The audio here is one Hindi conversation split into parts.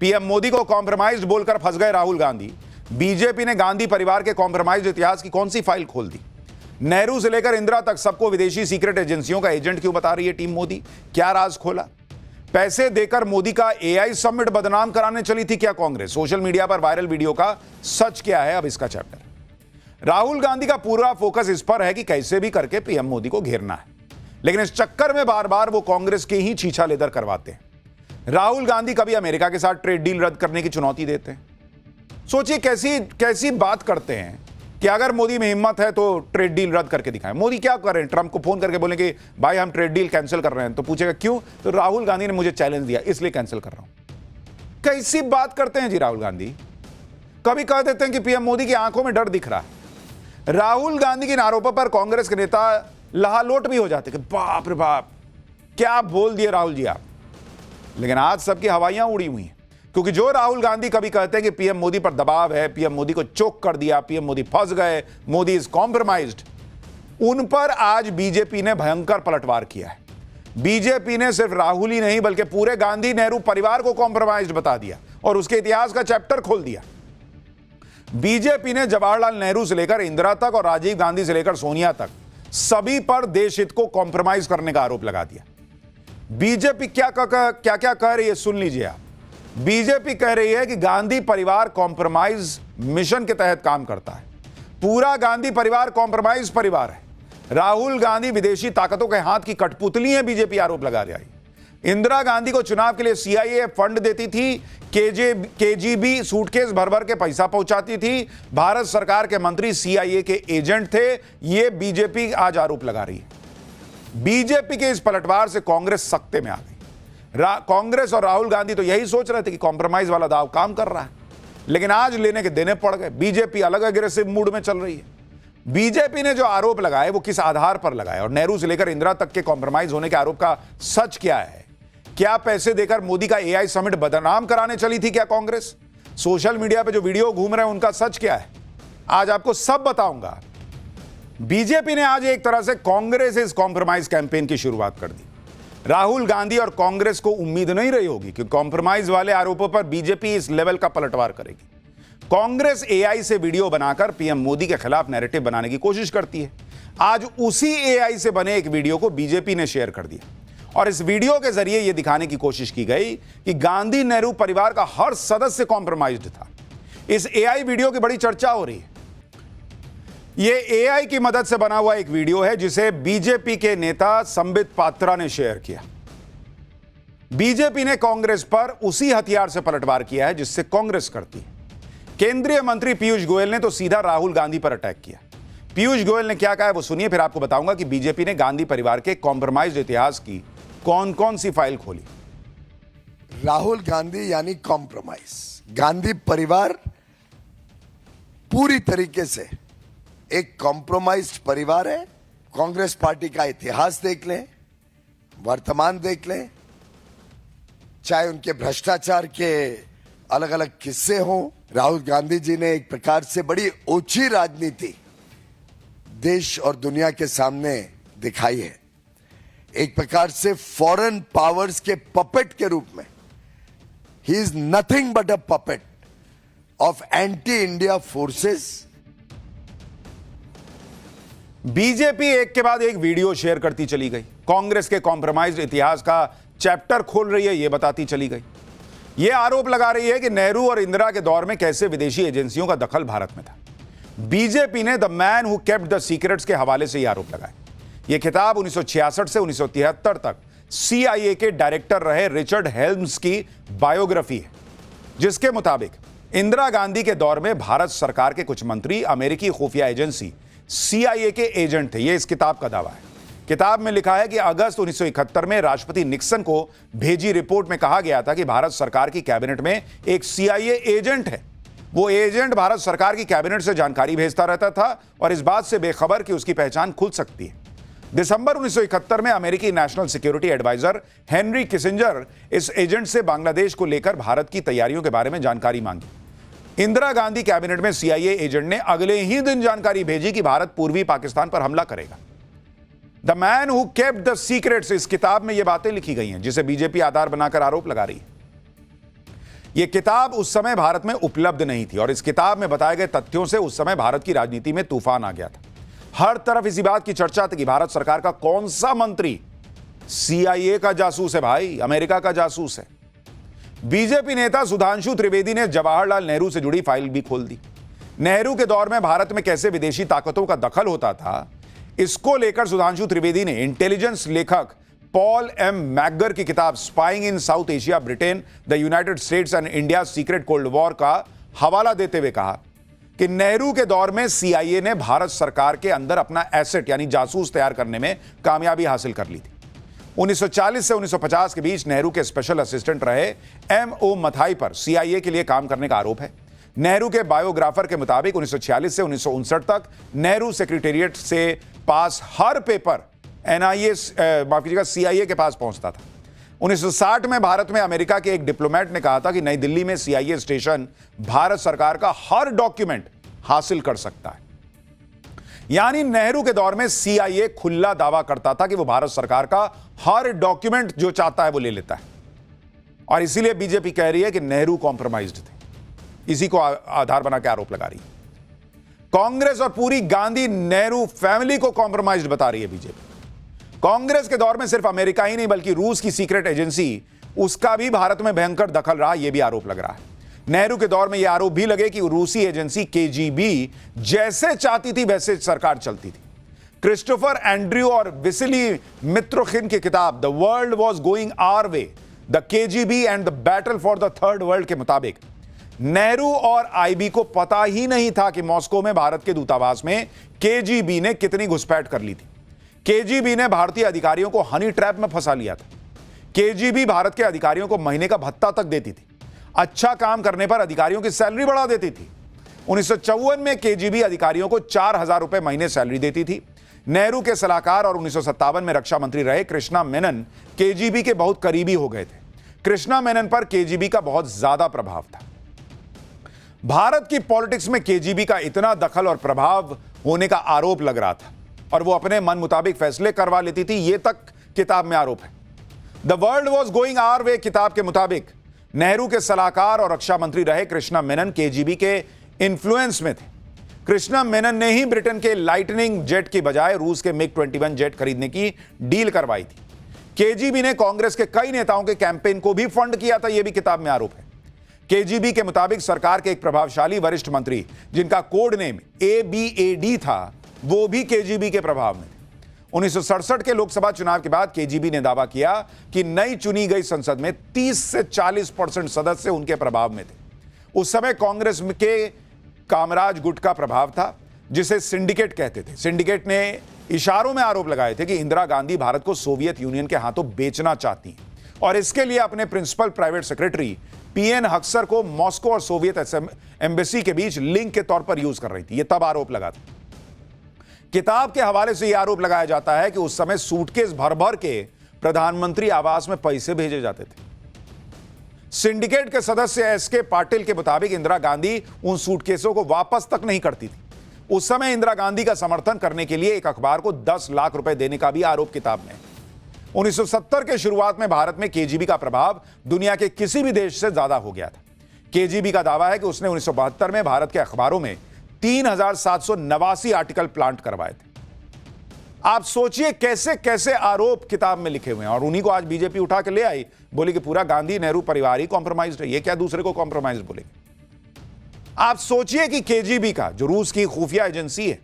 पीएम मोदी को कॉम्प्रोमाइज्ड बोलकर फंस गए राहुल गांधी। बीजेपी ने गांधी परिवार के कॉम्प्रोमाइज्ड इतिहास की कौन सी फाइल खोल दी? नेहरू से लेकर इंदिरा तक सबको विदेशी सीक्रेट एजेंसियों का एजेंट क्यों बता रही है टीम मोदी? क्या राज खोला? पैसे देकर मोदी का एआई समिट बदनाम कराने चली थी क्या कांग्रेस? सोशल मीडिया पर वायरल वीडियो का सच क्या है, अब इसका चैप्टर। राहुल गांधी का पूरा फोकस इस पर है कि कैसे भी करके पीएम मोदी को घेरना है, लेकिन इस चक्कर में बार बार वो कांग्रेस के ही छीछा लेदर करवाते हैं। राहुल गांधी कभी अमेरिका के साथ ट्रेड डील रद्द करने की चुनौती देते हैं। सोचिए कैसी कैसी बात करते हैं कि अगर मोदी में हिम्मत है तो ट्रेड डील रद्द करके दिखाएं। मोदी क्या करें? ट्रंप को फोन करके बोलेंगे भाई हम ट्रेड डील कैंसिल कर रहे हैं, तो पूछेगा क्यों? तो राहुल गांधी ने मुझे चैलेंज दिया इसलिए कैंसिल कर रहा हूं। कैसी बात करते हैं जी राहुल गांधी। कभी कह देते हैं कि पीएम मोदी की आंखों में डर दिख रहा है। राहुल गांधी के आरोपों पर कांग्रेस के नेता लहालोट भी हो जाते कि बाप रे बाप क्या बोल दिए राहुल जी आप। लेकिन आज सबकी हवाइयां उड़ी हुई हैं, क्योंकि जो राहुल गांधी कभी कहते हैं कि पीएम मोदी पर दबाव है, पीएम मोदी को चोक कर दिया, पीएम मोदी फंस गए, मोदी इज कॉम्प्रोमाइज्ड, उन पर आज बीजेपी ने भयंकर पलटवार किया है। बीजेपी ने सिर्फ राहुल ही नहीं बल्कि पूरे गांधी नेहरू परिवार को कॉम्प्रोमाइज्ड बता दिया और उसके इतिहास का चैप्टर खोल दिया। बीजेपी ने जवाहरलाल नेहरू से लेकर इंदिरा तक और राजीव गांधी से लेकर सोनिया तक सभी पर देश हित को कॉम्प्रोमाइज करने का आरोप लगा दिया। बीजेपी क्या क्या कह रही है सुन लीजिए आप। बीजेपी कह रही है कि गांधी परिवार कॉम्प्रोमाइज मिशन के तहत काम करता है। पूरा गांधी परिवार कॉम्प्रोमाइज परिवार है। राहुल गांधी विदेशी ताकतों के हाथ की कठपुतली है, बीजेपी आरोप लगा रही है। इंदिरा गांधी को चुनाव के लिए सीआईए फंड देती थी, केजीबी सूटकेस भर भर के पैसा पहुंचाती थी, भारत सरकार के मंत्री सीआईए के एजेंट थे। यह बीजेपी आज आरोप लगा रही है। बीजेपी के इस पलटवार से कांग्रेस सख्ते में आ गई। कांग्रेस और राहुल गांधी तो यही सोच रहे थे कि कॉम्प्रोमाइज वाला दाव काम कर रहा है, लेकिन आज लेने के देने पड़ गए। बीजेपी अलग अग्रेसिव मूड में चल रही है। बीजेपी ने जो आरोप लगाए वो किस आधार पर लगाए और नेहरू से लेकर इंदिरा तक के कॉम्प्रोमाइज होने के आरोप का सच क्या है? क्या पैसे देकर मोदी का एआई समिट बदनाम कराने चली थी क्या कांग्रेस? सोशल मीडिया पे जो वीडियो घूम रहे हैं उनका सच क्या है? आज आपको सब बताऊंगा। बीजेपी ने आज एक तरह से कांग्रेस इस कॉम्प्रोमाइज कैंपेन की शुरुआत कर दी। राहुल गांधी और कांग्रेस को उम्मीद नहीं रही होगी कि कॉम्प्रोमाइज वाले आरोपों पर बीजेपी इस लेवल का पलटवार करेगी। कांग्रेस एआई से वीडियो बनाकर पीएम मोदी के खिलाफ नैरेटिव बनाने की कोशिश करती है। आज उसी एआई से बने एक वीडियो को बीजेपी ने शेयर कर दिया और इस वीडियो के जरिए यह दिखाने की कोशिश की गई कि गांधी नेहरू परिवार का हर सदस्य कॉम्प्रोमाइज्ड था। इस एआई वीडियो की बड़ी चर्चा हो रही है। यह एआई की मदद से बना हुआ एक वीडियो है जिसे बीजेपी के नेता संबित पात्रा ने शेयर किया। बीजेपी ने कांग्रेस पर उसी हथियार से पलटवार किया है जिससे कांग्रेस करती है। केंद्रीय मंत्री पीयूष गोयल ने तो सीधा राहुल गांधी पर अटैक किया। पीयूष गोयल ने क्या कहा है वो सुनिए, फिर आपको बताऊंगा कि बीजेपी ने गांधी परिवार के कॉम्प्रोमाइज्ड इतिहास की कौन कौन सी फाइल खोली। राहुल गांधी यानी कॉम्प्रोमाइज। गांधी परिवार पूरी तरीके से एक कॉम्प्रोमाइज्ड परिवार है। कांग्रेस पार्टी का इतिहास देख लें, वर्तमान देख लें, चाहे उनके भ्रष्टाचार के अलग अलग किस्से हों। राहुल गांधी जी ने एक प्रकार से बड़ी ओछी राजनीति देश और दुनिया के सामने दिखाई है। एक प्रकार से फॉरेन पावर्स के पपेट के रूप में he is nothing but a puppet of anti India forces. BJP एक के बाद एक वीडियो शेयर करती चली गई। कांग्रेस के कॉम्प्रोमाइज्ड इतिहास का चैप्टर खोल रही है, यह बताती चली गई। यह आरोप लगा रही है कि नेहरू और इंदिरा के दौर में कैसे विदेशी एजेंसियों का दखल भारत में था। बीजेपी ने the man who kept the secrets के हवाले से यह आरोप लगाया। यह किताब 1966 से 1973 तक सीआईए के डायरेक्टर रहे रिचर्ड हेल्म्स की बायोग्राफी है, जिसके मुताबिक इंदिरा गांधी के दौर में भारत सरकार के कुछ मंत्री अमेरिकी खुफिया एजेंसी सीआईए के एजेंट थे। यह इस किताब का दावा है। किताब में लिखा है कि अगस्त 1971 में राष्ट्रपति निक्सन को भेजी रिपोर्ट में कहा गया था कि भारत सरकार की कैबिनेट में एक सीआईए एजेंट है। वो एजेंट भारत सरकार की कैबिनेट से जानकारी भेजता रहता था और इस बात से बेखबर कि उसकी पहचान खुल सकती है। दिसंबर 1971 में अमेरिकी national security advisor Henry Kissinger इस एजेंट से बांग्लादेश को लेकर भारत की तैयारियों के बारे में जानकारी मांगी। इंदिरा गांधी कैबिनेट में सीआईए एजेंट ने अगले ही दिन जानकारी भेजी कि भारत पूर्वी पाकिस्तान पर हमला करेगा। The man who kept the secrets, इस किताब में यह बातें लिखी गई हैं जिसे बीजेपी आधार बनाकर आरोप लगा रही है। यह किताब उस समय भारत में उपलब्ध नहीं थी और इस किताब में बताए गए तथ्यों से उस समय भारत की राजनीति में तूफान आ गया था। हर तरफ इसी बात की चर्चा थी कि भारत सरकार का कौन सा मंत्री CIA का जासूस है, भाई अमेरिका का जासूस है। बीजेपी नेता सुधांशु त्रिवेदी ने जवाहरलाल नेहरू से जुड़ी फाइल भी खोल दी। नेहरू के दौर में भारत में कैसे विदेशी ताकतों का दखल होता था, इसको लेकर सुधांशु त्रिवेदी ने इंटेलिजेंस लेखक पॉल M. मैकगर की किताब spying in south Asia, Britain, the United states and India secret cold war का हवाला देते हुए कहा कि नेहरू के दौर में CIA ने भारत सरकार के अंदर अपना एसेट यानी जासूस तैयार करने में कामयाबी हासिल कर ली थी। 1940 से 1950 के बीच नेहरू के स्पेशल असिस्टेंट रहे M.O. मथाई पर CIA के लिए काम करने का आरोप है। नेहरू के बायोग्राफर के मुताबिक 1946 से 1959 तक नेहरू सेक्रेटेरिएट से पास हर पेपर CIA के पास पहुंचता था। 1960 में भारत में अमेरिका के एक डिप्लोमेट ने कहा था कि नई दिल्ली में CIA स्टेशन भारत सरकार का हर डॉक्यूमेंट हासिल कर सकता है। यानी नेहरू के दौर में CIA खुला दावा करता था कि वो भारत सरकार का हर डॉक्यूमेंट जो चाहता है वो ले लेता है। और इसीलिए बीजेपी कह रही है कि नेहरू कॉम्प्रोमाइज्ड थे। इसी को आधार बना के आरोप लगा रही है। कांग्रेस और पूरी गांधी नेहरू फैमिली को कॉम्प्रोमाइज्ड बता रही है बीजेपी। कांग्रेस के दौर में सिर्फ अमेरिका ही नहीं बल्कि रूस की सीक्रेट एजेंसी, उसका भी भारत में भयंकर दखल रहा, यह भी आरोप लग रहा है। नेहरू के दौर में यह आरोप भी लगे कि रूसी एजेंसी KGB जैसे चाहती थी वैसे सरकार चलती थी। क्रिस्टोफर एंड्रयू और विसिली मित्रोखिन की किताब the world was going our way, the KGB and the battle for the third world के मुताबिक नेहरू और IB को पता ही नहीं था कि मॉस्को में भारत के दूतावास में KGB ने कितनी घुसपैठ कर ली थी। KGB ने भारतीय अधिकारियों को हनी ट्रैप में फंसा लिया था। KGB भारत के अधिकारियों को महीने का भत्ता तक देती थी। अच्छा काम करने पर अधिकारियों की सैलरी बढ़ा देती थी। 1954 में KGB अधिकारियों को 4,000 रुपए महीने सैलरी देती थी। नेहरू के सलाहकार और 1957 में रक्षा मंत्री रहे कृष्णा मेनन KGB के बहुत करीबी हो गए थे। कृष्णा मेनन पर KGB का बहुत ज्यादा प्रभाव था। भारत की पॉलिटिक्स में KGB का इतना दखल और प्रभाव होने का आरोप लग रहा था और वो अपने मन मुताबिक फैसले करवा लेती थी, ये तक किताब में आरोप है। The world was going our way किताब के मुताबिक नेहरू के सलाहकार और रक्षा मंत्री रहे कृष्णा मेनन KGB के इन्फ्लुएंस में थे। कृष्णा मेनन ने ही ब्रिटेन के लाइटनिंग जेट की बजाय रूस के MiG-21 जेट खरीदने की डील करवाई थी। KGB ने कांग्रेस के कई नेताओं के कैंपेन को भी फंड किया था, यह भी किताब में आरोप है। KGB के मुताबिक सरकार के एक प्रभावशाली वरिष्ठ मंत्री जिनका कोड नेम ABAD था, वो भी KGB के प्रभाव में थे। 1967 के लोकसभा चुनाव के बाद KGB ने दावा किया कि नई चुनी गई संसद में 30 से 40% सदस्य उनके प्रभाव में थे। उस समय कांग्रेस के कामराज गुट का प्रभाव था, जिसे सिंडिकेट कहते थे। सिंडिकेट ने इशारों में आरोप लगाए थे कि इंदिरा गांधी भारत को सोवियत यूनियन के हाथों बेचना चाहती हैं और इसके लिए अपने principal private secretary PN Haksar को मॉस्को और सोवियत एम्बेसी के बीच लिंक के तौर पर यूज कर रही थी। यह तब आरोप लगा था। किताब के हवाले से यह आरोप लगाया जाता है कि उस समय सूटकेस भर भर के प्रधानमंत्री आवास में पैसे भेजे जाते थे। सिंडिकेट के सदस्य SK पाटिल के मुताबिक इंदिरा गांधी उन सूटकेसों को वापस तक नहीं करती थी। उस समय इंदिरा गांधी का समर्थन करने के लिए एक अखबार को 10 लाख रुपए देने का भी आरोप किताब में। 1970 के शुरुआत में भारत में KGB का प्रभाव दुनिया के किसी भी देश से ज्यादा हो गया था। KGB का दावा है कि उसने 1972 में भारत के अखबारों में 3,789 आर्टिकल प्लांट करवाए थे। आप सोचिए कैसे कैसे आरोप किताब में लिखे हुए हैं और उन्हीं को आज बीजेपी उठा के ले आई, बोली कि पूरा गांधी नेहरू परिवार ही कॉम्प्रोमाइज्ड है। ये क्या दूसरे को कॉम्प्रोमाइज्ड बोलेगी? आप सोचिए कि KGB का, जो रूस की खुफिया एजेंसी है,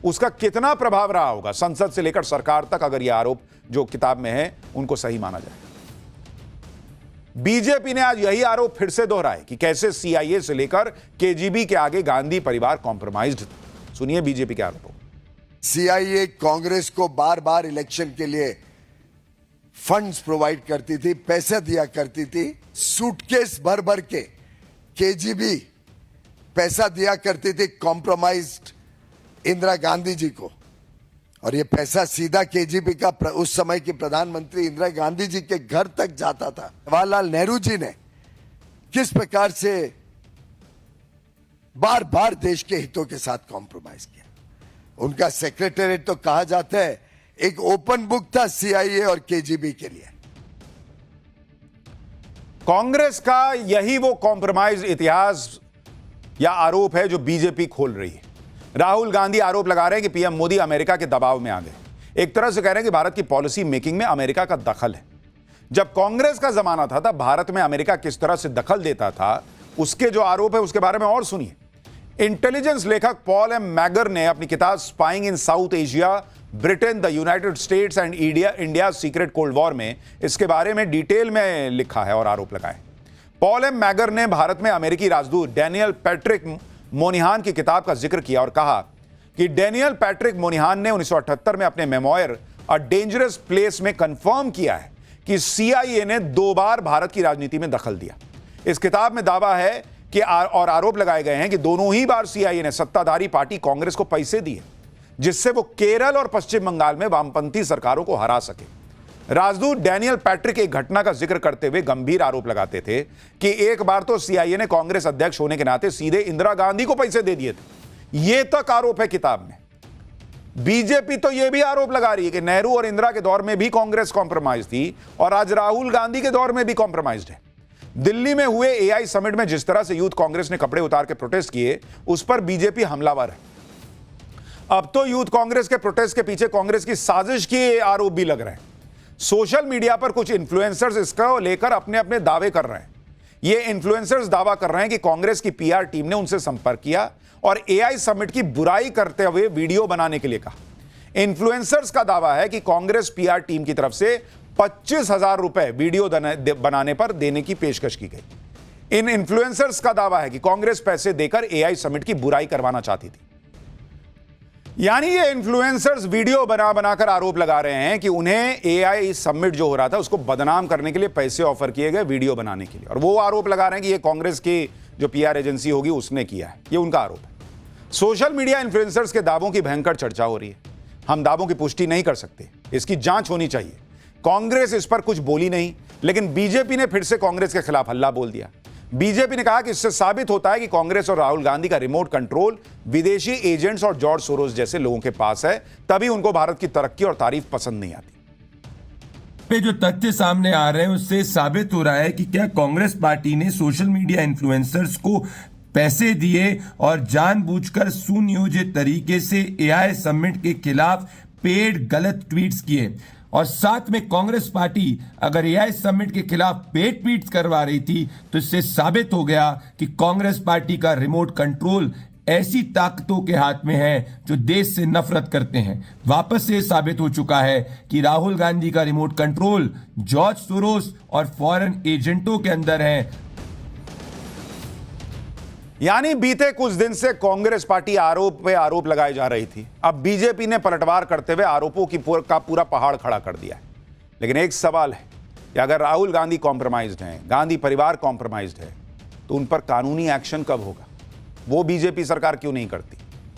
उसका कितना प्रभाव रहा होगा संसद से लेकर सरकार तक, अगर यह आरोप जो किताब में है उनको सही माना जाए। बीजेपी ने आज यही आरोप फिर से दोहराए कि कैसे CIA से लेकर KGB के आगे गांधी परिवार कॉम्प्रोमाइज्ड था। सुनिए बीजेपी के आरोपों। CIA कांग्रेस को बार बार इलेक्शन के लिए फंड्स प्रोवाइड करती थी, पैसे दिया करती थी। सूटकेस भर भर के KGB पैसा दिया करती थी कॉम्प्रोमाइज्ड इंदिरा गांधी जी को, और ये पैसा सीधा KGB का उस समय की प्रधानमंत्री इंदिरा गांधी जी के घर तक जाता था। जवाहरलाल नेहरू जी ने किस प्रकार से बार बार देश के हितों के साथ कॉम्प्रोमाइज किया। उनका सेक्रेटेरिएट तो कहा जाता है एक ओपन बुक था CIA और KGB के लिए। कांग्रेस का यही वो कॉम्प्रोमाइज इतिहास या आरोप है जो बीजेपी खोल रही है। राहुल गांधी आरोप लगा रहे हैं कि पीएम मोदी अमेरिका के दबाव में आ गए। एक तरह से कह रहे हैं कि भारत की पॉलिसी मेकिंग में अमेरिका का दखल है। जब कांग्रेस का जमाना था तब भारत में अमेरिका किस तरह से दखल देता था, उसके जो आरोप है उसके बारे में और सुनिए। इंटेलिजेंस लेखक पॉल एम मैगर ने अपनी किताब spying in south Asia, Britain, the United states and India secret cold war में इसके बारे में डिटेल में लिखा है और आरोप लगाए। पॉल एम मैगर ने भारत में अमेरिकी राजदूत डैनियल पैट्रिक मोनिहान की किताब का जिक्र किया और कहा कि डैनियल पैट्रिक मोनिहान ने 1978 में अपने मेमोयर अ डेंजरस प्लेस में कंफर्म किया है कि CIA ने 2 बार भारत की राजनीति में दखल दिया। इस किताब में दावा है कि और आरोप लगाए गए हैं कि दोनों ही बार CIA ने सत्ताधारी पार्टी कांग्रेस को पैसे दिए जिससे वो केरल और पश्चिम बंगाल में वामपंथी सरकारों को हरा सके। राजदूत डैनियल पैट्रिक एक घटना का जिक्र करते हुए गंभीर आरोप लगाते थे कि एक बार तो CIA ने कांग्रेस अध्यक्ष होने के नाते सीधे इंदिरा गांधी को पैसे दे दिए थे। यह तक आरोप है किताब में। बीजेपी तो यह भी आरोप लगा रही है कि नेहरू और इंदिरा के दौर में भी कांग्रेस कॉम्प्रोमाइज थी और आज राहुल गांधी के दौर में भी कॉम्प्रोमाइज्ड है। दिल्ली में हुए AI समिट में जिस तरह से यूथ कांग्रेस ने कपड़े उतार के प्रोटेस्ट किए, उस पर बीजेपी हमलावर है। अब तो यूथ कांग्रेस के प्रोटेस्ट के पीछे कांग्रेस की साजिश के आरोप भी लग रहे हैं। सोशल मीडिया पर कुछ इन्फ्लुएंसर्स इसको लेकर अपने अपने दावे कर रहे हैं। ये इन्फ्लुएंसर्स दावा कर रहे हैं कि कांग्रेस की PR टीम ने उनसे संपर्क किया और AI समिट की बुराई करते हुए वीडियो बनाने के लिए कहा। इन्फ्लुएंसर्स का दावा है कि कांग्रेस PR टीम की तरफ से 25,000 रुपए वीडियो बनाने पर देने की पेशकश की गई। इन इन्फ्लुएंसर्स का दावा है कि कांग्रेस पैसे देकर AI समिट की बुराई करवाना चाहती थी। यानी ये इन्फ्लुएंसर्स वीडियो बनाकर आरोप लगा रहे हैं कि उन्हें AI समिट जो हो रहा था उसको बदनाम करने के लिए पैसे ऑफर किए गए वीडियो बनाने के लिए, और वो आरोप लगा रहे हैं कि ये कांग्रेस की जो PR एजेंसी होगी उसने किया है। ये उनका आरोप है। सोशल मीडिया इन्फ्लुएंसर्स के दावों की भयंकर चर्चा हो रही है। हम दावों की पुष्टि नहीं कर सकते, इसकी जांच होनी चाहिए। कांग्रेस इस पर कुछ बोली नहीं, लेकिन बीजेपी ने फिर से कांग्रेस के खिलाफ हल्ला बोल दिया। बीजेपी ने कहा कि इससे साबित होता है कि कांग्रेस और राहुल गांधी का रिमोट कंट्रोल विदेशी एजेंट्स और जॉर्ज सोरोस जैसे लोगों के पास है, तभी उनको भारत की तरक्की और तारीफ पसंद नहीं आती। पे जो तथ्य सामने आ रहे हैं उससे साबित हो रहा है कि क्या कांग्रेस पार्टी ने सोशल मीडिया इन्फ्लुएंसर्स को पैसे दिए और जानबूझकर सुनियोजित तरीके से AI समिट के खिलाफ पेड गलत ट्वीट्स किए, और साथ में कांग्रेस पार्टी अगर AI समिट के खिलाफ पेड ट्वीट्स करवा रही थी तो इससे साबित हो गया कि कांग्रेस पार्टी का रिमोट कंट्रोल ऐसी ताकतों के हाथ में है जो देश से नफरत करते हैं। वापस से साबित हो चुका है कि राहुल गांधी का रिमोट कंट्रोल जॉर्ज सोरोस और फॉरेन एजेंटों के अंदर है। यानी बीते कुछ दिन से कांग्रेस पार्टी आरोप पे आरोप लगाई जा रही थी। अब बीजेपी ने पलटवार करते हुए आरोपों की का पूरा पहाड़ खड़ा कर दिया है। लेकिन एक सवाल है कि अगर राहुल गांधी कॉम्प्रोमाइज्ड हैं, गांधी परिवार कॉम्प्रोमाइज्ड है, तो उन पर कानूनी एक्शन कब होगा? वो बीजेपी सरकार क्यों नहीं करती?